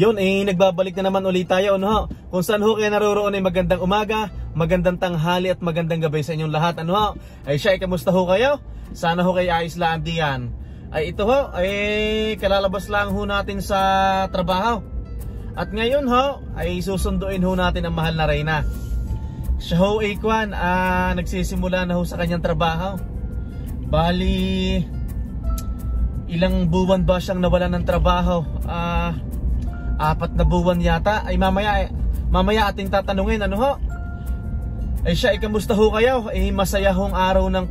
Yun, nagbabalik na naman ulit tayo, ano ho? Kung saan ho kayo naroroon ay magandang umaga, magandang tanghali at magandang gabi sa inyong lahat, ano ho? Ay siya, kamusta ho kayo? Sana ho kayo ayos lang diyan. Ay ito ho, ay kalalabas lang ho natin sa trabaho. At ngayon ho, ay susunduin ho natin ang mahal na Reyna. Siya ho ay nagsisimula na ho sa kanyang trabaho. Bali, ilang buwan ba siyang nawalan ng trabaho? 4 na buwan yata. Ay mamaya ating tatanungin, ano ho? Ay siya, kamusta ho kayo? Masaya hong araw ng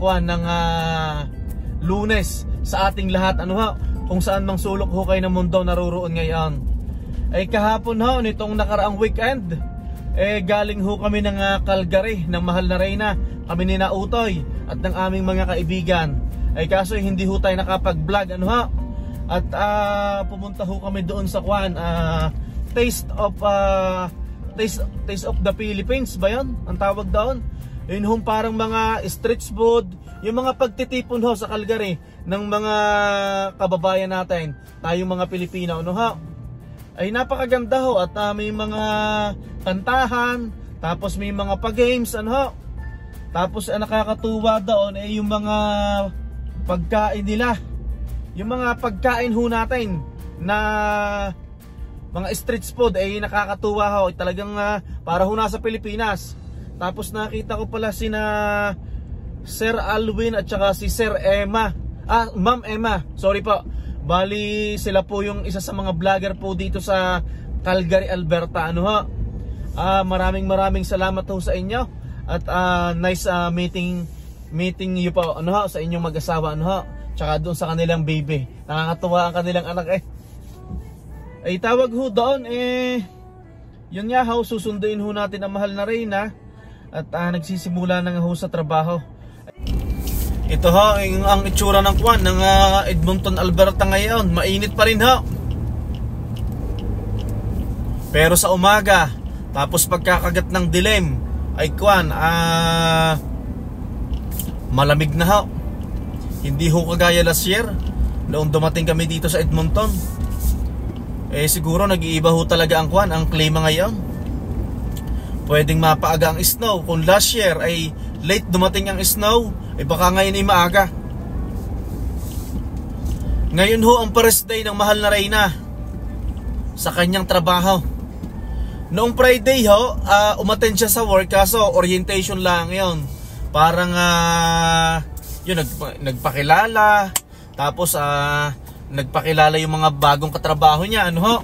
Lunes sa ating lahat, ano ho? Kung saan mang sulok ho kayo ng mundo naroroon ngayon. Ay kahapon ho, nitong nakaraang weekend, galing ho kami ng Calgary, ng mahal na Reyna. Kami ni Nautoy at ng aming mga kaibigan. Ay kaso hindi ho tayo nakapag-vlog, ano ho? At pumunta ho kami doon sa Taste of the Philippines ba yun? Ang tawag doon. Yun ho, parang mga street food, yung mga pagtitipon ho sa Calgary ng mga kababayan natin, tayong mga Pilipino, ano ho? Ay napakaganda ho at may mga kantahan, tapos may mga pa-games, ano ho? Tapos nakakatuwa doon yung mga pagkain nila. Yung mga pagkain ho natin na mga street food ay nakakatuwa ho. Talagang para ho nasa Pilipinas. Tapos nakita ko pala sina Sir Alwin at saka si Sir Emma. Ma'am Emma, sorry po. Bali sila po yung isa sa mga vlogger po dito sa Calgary, Alberta, ano ho. Maraming salamat ho sa inyo. At nice meeting you po, ano ho, sa inyong mag-asawa, ano ho. Tsaka doon sa kanilang baby. Nakakatuwa ang kanilang anak ay tawag ho doon yun nga ho, susunduin ho natin ang mahal na Reyna. At nagsisimula na nga ho sa trabaho. Ito ho ang itsura ng ng Edmonton, Alberta ngayon. Mainit pa rin ho. Pero sa umaga, tapos pagkakagat ng dilim ay malamig na ho. Hindi ho kagaya last year noong dumating kami dito sa Edmonton. Siguro nag-iiba ho talaga ang klima ngayon. Pwedeng mapaaga ang snow. Kung last year ay late dumating ang snow, baka ngayon ay maaga. Ngayon ho ang first day ng mahal na Reyna sa kanyang trabaho. Noong Friday ho, umattend siya sa work, kaso orientation lang yon. Parang yun, nagpakilala. Tapos nagpakilala yung mga bagong katrabaho niya, ano ho.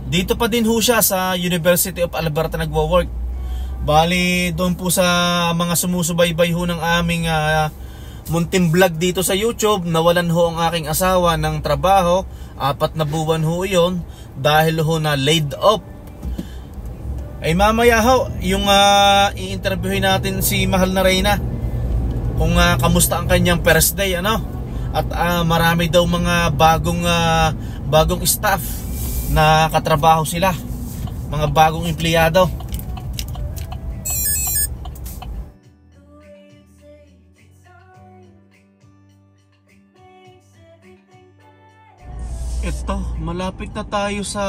Dito pa din ho siya sa University of Alberta nagwo-work. Bali doon po sa mga sumusubaybay ho ng aming munting vlog dito sa YouTube, nawalan ho ang aking asawa ng trabaho. 4 na buwan ho yun dahil ho na laid off. Ay mamaya ho, yung i-interviewin natin si mahal na Reyna kung kamusta ang kanyang first day, ano. At marami daw mga bagong staff na katrabaho sila, mga bagong empleyado. Ito, malapit na tayo sa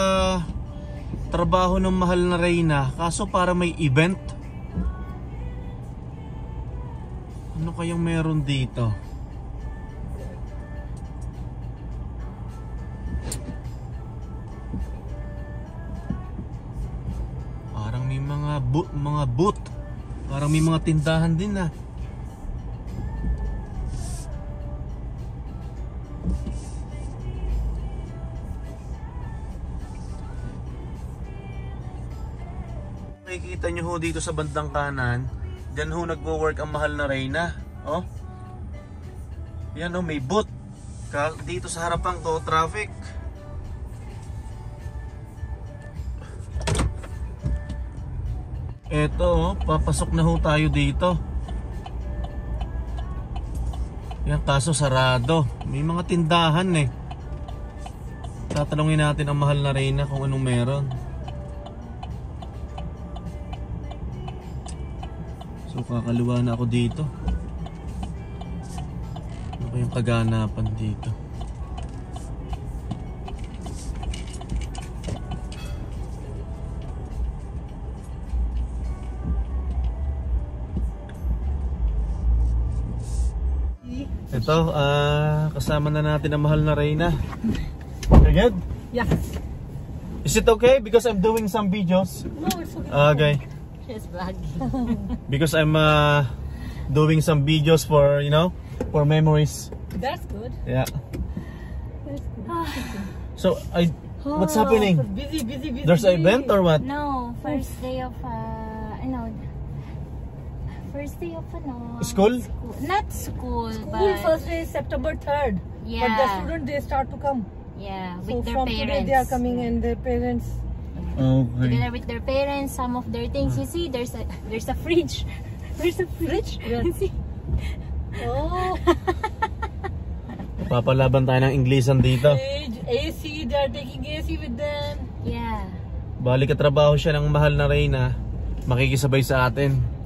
trabaho ng mahal na Reyna, kaso para may event. Ano kayang meron dito? Parang may mga booth. Parang may mga tindahan din na. Nakikita nyo ho dito sa bandang kanan, dyan ho nagwo-work ang mahal na Reyna. Oh. Yan ho, may booth. Dito sa harapan ko, traffic. Eto, papasok na ho tayo dito. Yan, kaso sarado. May mga tindahan Tatanungin natin ang mahal na Reyna kung anong meron. So kakaliwa na ako dito. Ano ba yung kaganapan dito? Ito, kasama na natin ang mahal na Reyna. You're good? Yeah. Is it okay? Because I'm doing some videos. No, it's okay. Okay. She's vlogging. Because I'm doing some videos for, you know, for memories. That's good. Yeah. That's good. So, what's happening? Busy. There's an event or what? No, first day of first day of School? Not school, School but first day is September 3rd. Yeah. But the students, they start to come. yeah, So with their from parents. today they are coming and their parents. Okay. Together with their parents, some of their things. You see, there's a fridge. There's a fridge. Yeah. You see? Oh, Papalaban tayo ng Inglesan dito. AC, they are taking AC with them. Yeah. Balik katrabaho siya ng mahal na Reyna, makikisabay sa atin.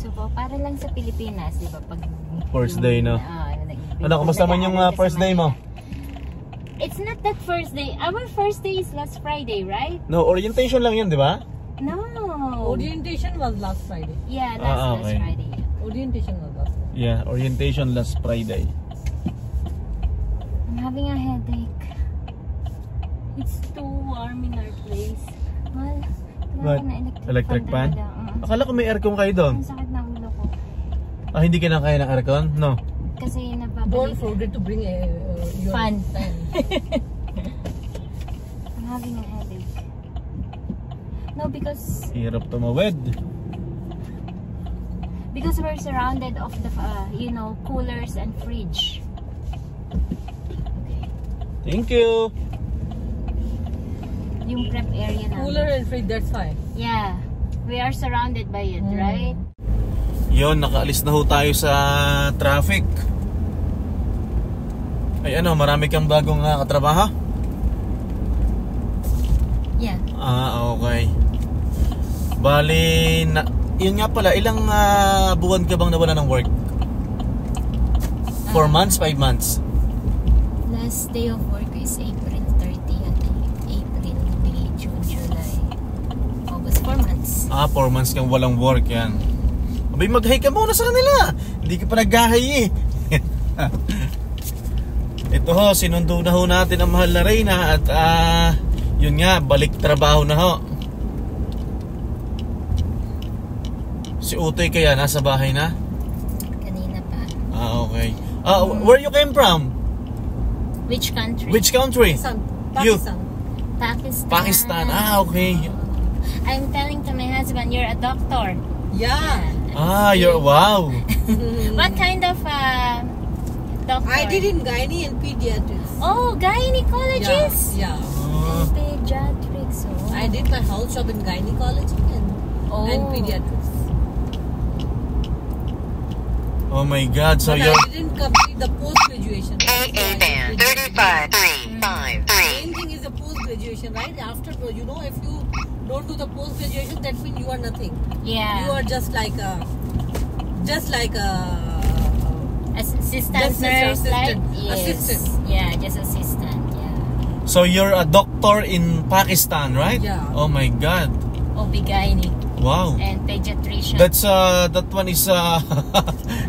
So, para lang sa Pilipinas, di ba? Pag First day, no? Ano, kumusta man yung first day mo? It's not that first day. Our first day is last Friday, right? No, orientation lang yun, di ba? No. Orientation was last Friday. Yeah, last okay. Friday. Orientation was last Friday. Yeah, orientation last Friday. I'm having a headache. It's too warm in our place. Well, What? Electric fan? Akala ko may aircon kayo doon. Ang sakit ng ulo ko. Hindi ka na kaya ng aircon? No. Kasi Don't nababalik. forget to bring a your Fan. fan. I'm having a headache. No, because Hirap tumawid. we're surrounded of the coolers and fridge. Okay. Thank you. Yung prep area namin. Cooler and fridge, that's why. Yeah. We are surrounded by it, right? Yon, nakaalis na ho tayo sa traffic. Ay marami kang bagong katrabaho? Yeah. Okay. Bali, yun nga pala, ilang buwan ka bang nawala ng work? 4 months, 5 months? Last day of work is April 30. April, May, June, July, August. 4 months. 4 months kang walang work, yan. Abay, mag-hi ka muna sa kanila. Hindi ka pa nag-hi eh. Ito ho, sinundo na ho natin ang mahal na Reyna at yun nga, balik trabaho na ho. Si Utoy kaya nasa bahay na? Kanina pa. Okay. Where you came from? Which country? Which country? You? Pakistan. Pakistan. Pakistan. Okay. I'm telling to my husband, you're a doctor. Yeah. You're wow. What kind of doctor? I did in gynae and pediatrics. Oh, gynecologist. Yeah. And pediatrics. Oh. I did my house job in gynecology and pediatrics. Oh my God. So But you're I didn't complete the post-graduation. Right? and 35, 3, 5, 3. Same thing is a post-graduation, right? After, if you don't do the post-graduation, that means you are nothing. Yeah. You are just like a assistant Just nurse, assistant. like? Yes. Assistant. Yeah, just assistant. Yeah. So you're a doctor in Pakistan, right? Yeah. Oh my God. OB-GYN Wow. and pediatrician. That's that one is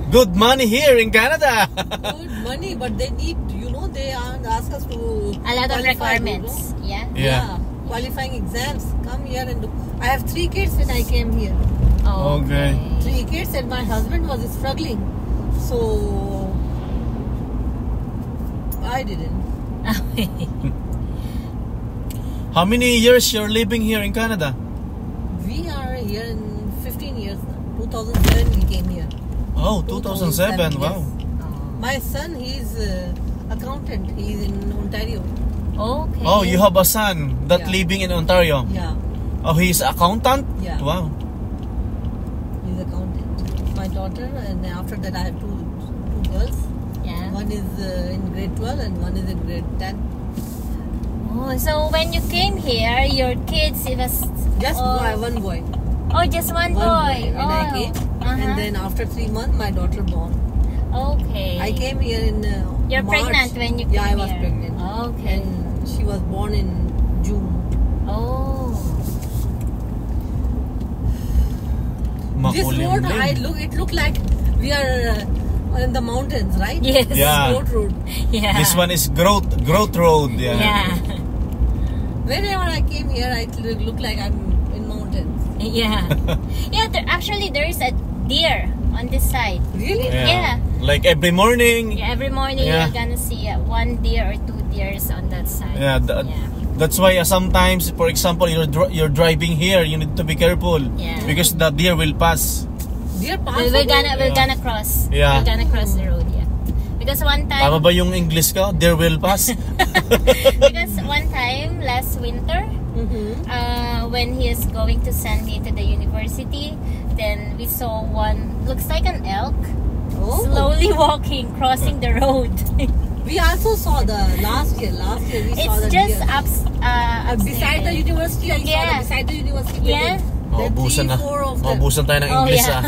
good money here in Canada. good money, but they need, they ask us to a lot of qualify, requirements. Yeah. Yeah. Qualifying exams. Come here and do. I have 3 kids when I came here. Oh, Okay. 3 kids and my husband was struggling. So I didn't. How many years you're living here in Canada? We are here in 15 years now. 2007 we came here. Oh, 2007. Wow. Yes. My son, he's accountant. He's in Ontario. Okay. Oh, you have a son that Yeah. living in Ontario. Yeah, Oh, he's accountant? Yeah. Wow. he's accountant. My daughter, and after that I have two girls. Yeah. One is in grade 12 and one is in grade 10. Oh, so when you came here, your kids, it was Just one boy. Oh, just one boy. When I came. And then after 3 months, my daughter born. Okay. I came here in You're March. pregnant when you came Yeah, I was here. pregnant. Okay. And she was born in June. Oh. This road, it looked like we are in the mountains, right? Yes. Yeah. Road. Yeah. This one is Growth Road. Yeah. Yeah. Whenever I came here, it looked like I'm in mountains. Yeah. Yeah, actually there is a deer on this side. Really? Yeah. Like every morning. Yeah, every morning Yeah. you're gonna see one deer or two deers on that side. Yeah, that's why sometimes, for example, you're driving here, you need to be careful. Yeah. Because the deer will pass. Deer pass. We're gonna cross. Yeah. We're gonna cross the road, yeah. Because one time Tama ba yung English ko? Deer will pass. because one time last winter, when he is going to send me to the university, then we saw one, looks like an elk, slowly walking, crossing the road. We also saw the last year we saw It's the just deer. Beside the university, I saw Yeah. the beside the university. Yeah. Maubusan na. 3-4 of them. Maubusan tayo ng English yeah.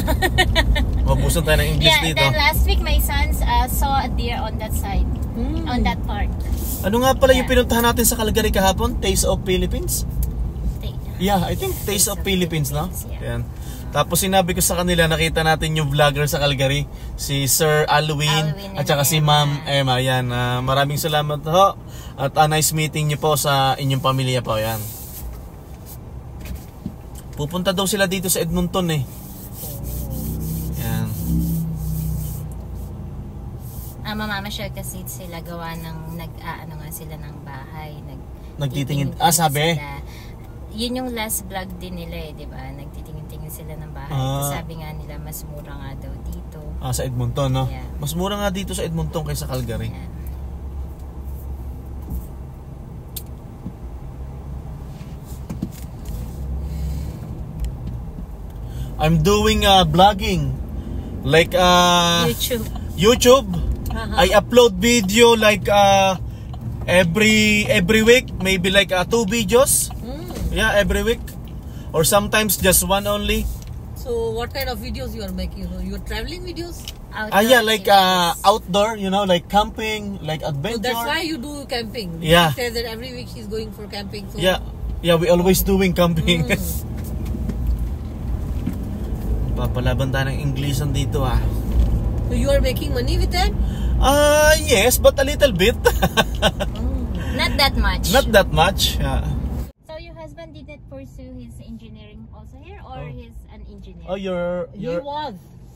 Maubusan tayo ng English Yeah, dito. then last week my sons saw a deer on that side, on that park. Ano nga pala yung Yeah. pinuntahan natin sa Calgary kahapon? Taste of Philippines? Yeah, I think Taste of Philippines, no? Yeah. Yan. Tapos sinabi ko sa kanila, nakita natin yung vlogger sa Calgary, si Sir Alwin at saka si Ma'am Emma. Yan, maraming salamat ho. At nice meeting niyo po sa inyong pamilya po. Yan. Pupunta daw sila dito sa Edmonton eh. Yan. Mamamasyal kasi sila gawa ng nag-aano nga sila ng bahay, Nagtitingin. sila. Sabi? Yun yung last vlog din nila eh, di ba? Nagtitingin-tingin sila ng bahay. Sabi nga nila mas mura nga daw dito. Sa Edmonton, no? Yeah. Mas mura nga dito sa Edmonton kaysa Calgary. Yeah. I'm doing vlogging. Like YouTube. I upload video like every week, maybe like 2 videos. Yeah, every week. Or sometimes just one only. So what kind of videos you are making? Your traveling videos? Yeah, like outdoor, you know, like camping, like adventure. So that's why you do camping. Yeah. She says that every week she's going for camping. So Yeah, we always doing camping. Papalaban tayo ng Englishan dito So you are making money with that? Yes, but a little bit. Not that much. Not that much. Yeah. So your husband did not pursue his engineering also here, or he's an engineer? Oh,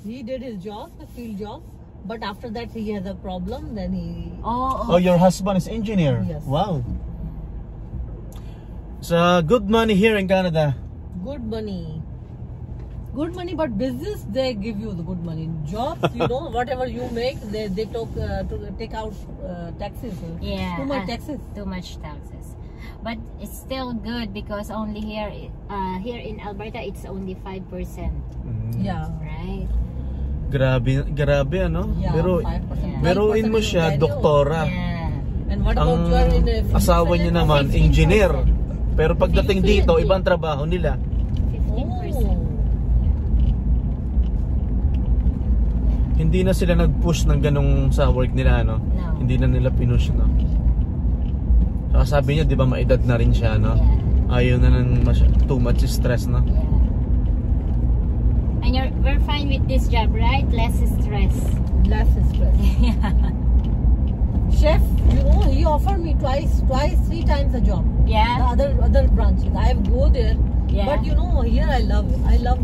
He did his job, the field job. But after that he had a problem, then he... Oh, your husband is engineer. Yes. Wow. So good money here in Canada. Good money. Good money, but business, they give you the good money. Jobs, you know, whatever you make, they take out taxes. Yeah. Too much taxes. Too much taxes. But it's still good because only here in Alberta, it's only 5%. Yeah. Right? Grabe ano? Yeah, Pero 5%. meron mo siya, doktora. Yeah. And what about you are in a asawa niya naman, 15%. engineer. Pero pagdating dito, ibang trabaho nila. 15%. Hindi na sila nag-push ng ganong sa work nila, no? No. Hindi na nila pinush, no? Saka sabi niya, di ba, maedad na rin siya, no? Yeah. Ayaw na ng too much stress, no? Yeah. And we're fine with this job, right? Less stress. Less stress. Yeah. Chef, you know, he offered me twice, 3 times a job. Yeah. The other branches. I have go there. Yeah. But you know, here I love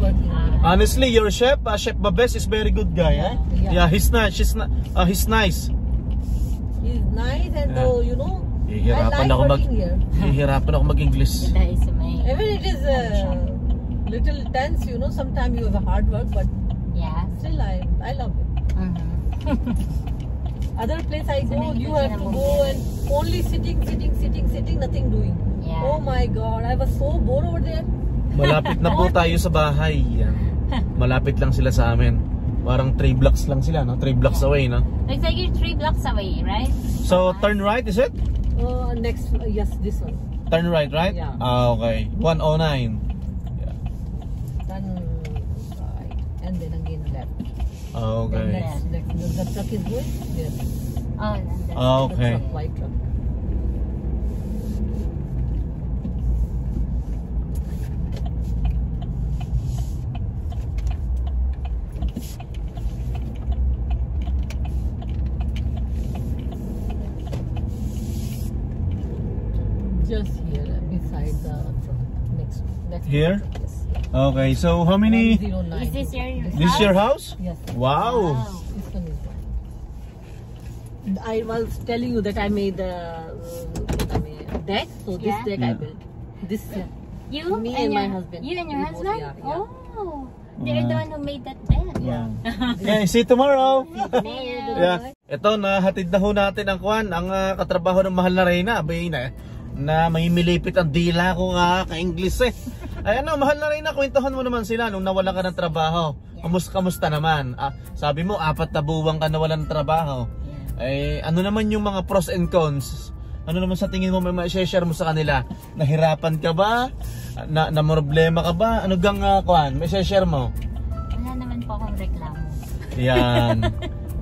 working. Honestly, your chef, Chef Babes is very good guy, eh? Yeah. Yeah, he's nice. He's nice. He's nice and though, you know, Hihirapan I like ako working here. Hihirapan ako mag-English. That is amazing. Even it is little tense, you know, sometimes you have a hard work, but Yeah. still I love it. Other place I go, you have to go and only sitting, nothing doing. Yeah. Oh my God, I was so bored over there. Malapit na po tayo sa bahay. Yan. Malapit lang sila sa amin. Parang 3 blocks lang sila, no? 3 blocks away, no? Looks like you're 3 blocks away, right? So, turn right, is it? Next, yes, this one. Turn right, right? Yeah. Okay. 109. Then right, and then again left. Okay. Then next, the truck is going. Yes. Oh, that's Okay. The truck, white truck. Just here, beside the truck. Next Here? truck, yes. Okay, so how many? 109. Is this your This is your house? Yes. Wow. This one is mine. I was telling you that I made a deck, so this Yeah. deck I built. This You Me and and my your husband. You and your We both, husband? yeah. Oh, they're the one who made that bed. yeah. Okay, see you tomorrow. Nail. Yeah. Ito, nahatid na ho natin ang katrabaho ng mahal na Reyna. Abay na may milipit ang dila ko ka-English eh. Ay mahal na Reyna, kwentuhan mo naman sila nung nawala ka ng trabaho. Kamusta naman? Sabi mo, 4 na buwan ka nawalan ng trabaho. Eh, ano naman yung mga pros and cons? Ano naman sa tingin mo may share mo sa kanila? Nahirapan ka ba? Na problema ka ba? Ano gang may share mo? Wala naman po akong reklamo. Yan.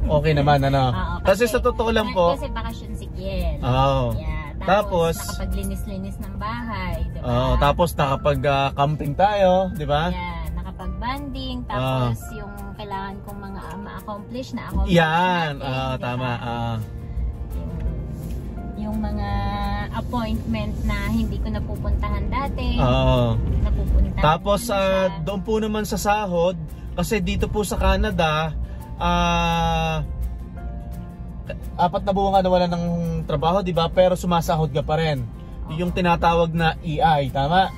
Okay naman, ano? Oo, Kasi sa totoo lang po. Kasi bakasyon si Kiel. Oo. Yeah, Tapos, nakapaglinis-linis ng bahay, di ba? Oo, tapos nakapag-camping tayo, di ba? Yeah, nakapag-banding, tapos yung kailangan kong mga ma-accomplish na accomplish Yan, natin, tama. Yung mga appointment na hindi ko napupuntahan dati. Oo. Napupuntahan Tapos ko na siya. doon po naman sa sahod, kasi dito po sa Canada, 4 na buwan ka nawala ng trabaho, di ba? Pero sumasahod ka pa rin. Yung tinatawag na EI, tama?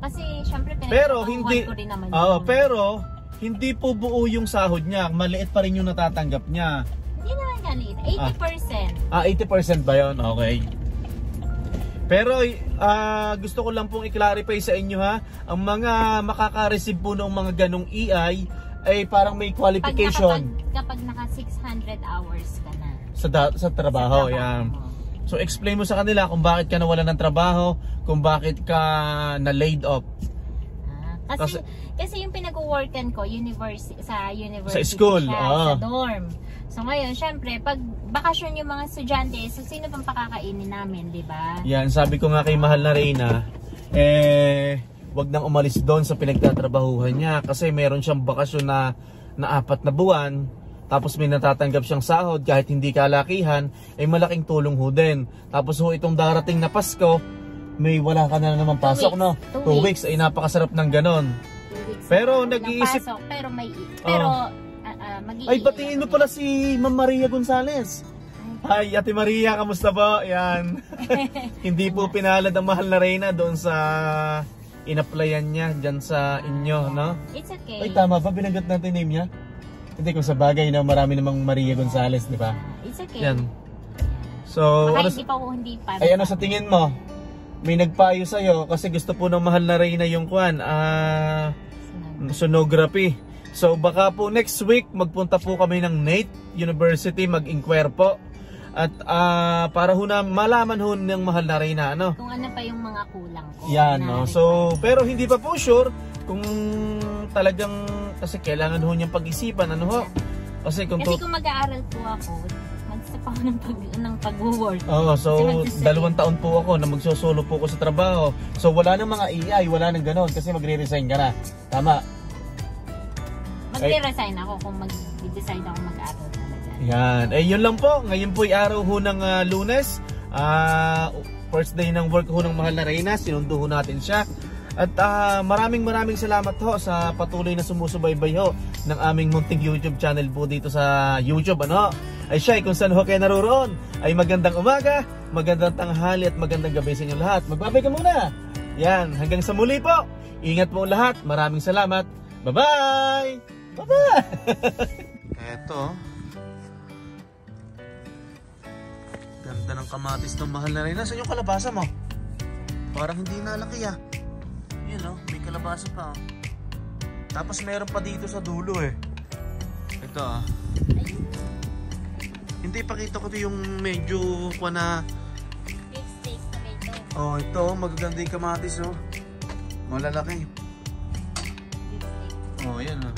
Kasi syempre Pero pinagtrabahuhan hindi ko rin naman yun. pero hindi po buo yung sahod niya. Maliit pa rin yung natatanggap niya. Hindi naman galit. 80%. 80% ba yun? Okay. Pero gusto ko lang pong i-clarify sa inyo ha, ang mga makaka-receive po ng mga ganong EI ay parang may qualification. Kapag naka 600 hours ka na. Sa trabaho, yan. So explain mo sa kanila kung bakit ka nawalan ng trabaho, kung bakit ka na laid off. Kasi yung pinag-workan ko sa university Sa school, siya, sa dorm. So ngayon, syempre, pag bakasyon yung mga estudyante, so sino pang pakakainin namin, di ba? Yan, sabi ko nga kay mahal na Reyna, wag nang umalis doon sa pinagtatrabahuhan niya kasi meron siyang bakasyon na 4 na buwan. Tapos may natatanggap siyang sahod kahit hindi kalakihan, ay malaking tulong ho din. Tapos ho itong darating na Pasko, may wala ka na naman pasok, no? 2 weeks ay napakasarap ng ganon. 2 weeks Pero na nag-iisip, pasok, pero ay batiin mo pala si Ma'am Maria Gonzales. Hi Ate Maria, kamusta po? Yan. Hindi po pinalad ang mahal na Reyna doon sa in-applyan niya dyan sa inyo, no? It's okay. Ay tama ba, binagat natin name niya? Hindi, kung sa bagay na marami namang Maria Gonzales, di ba? It's okay. Yan. So, Baka hindi pa. ay ano sa tingin mo? May nagpayo sa'yo kasi gusto po ng mahal na Reyna yung sonography. So baka po next week magpunta po kami ng NAIT University, mag-inquire po. At para ho na malaman ho ng mahal na Reyna, ano? Kung ano pa yung mga kulang ko. Yan, no? So, pero hindi pa po sure kung talagang, kasi kailangan ho niyang pag-isipan, ano ho? Kasi kung kung mag-aaral po ako, mag-step ako ng pag-work. Oo, so 2 taon po ako na magsosolo po ako sa trabaho. So wala nang mga EI, wala nang ganon kasi magre-resign ka na. Tama? Magre-resign ako kung mag-decide ako mag-aaral talaga. Yan. Yun lang po. Ngayon po ay araw ho ng Lunes. First day ng work ho ng mahal na Reyna. Sinundo ho natin siya. At maraming salamat ho sa patuloy na sumusubaybay ho ng aming munting YouTube channel po dito sa YouTube, ano? Ay siya, kung saan ho kayo naroon, ay magandang umaga, magandang tanghali at magandang gabi sa inyo lahat. Magbabay ka muna. Yan, hanggang sa muli po. Ingat po lahat. Maraming salamat. Bye-bye! Bye-bye! Eto. Ganda ng kamatis ng mahal na Reyna. Saan yung kalabasa mo? Parang hindi nalaki ah. Yun oh, may kalabasa pa oh. Tapos meron pa dito sa dulo eh. Ito ah. Hindi, pakita ko ito yung medyo na. Beefsteak tomato. Oh, ito magaganda yung kamatis oh. Malalaki. Beefsteak. Oh, yan oh.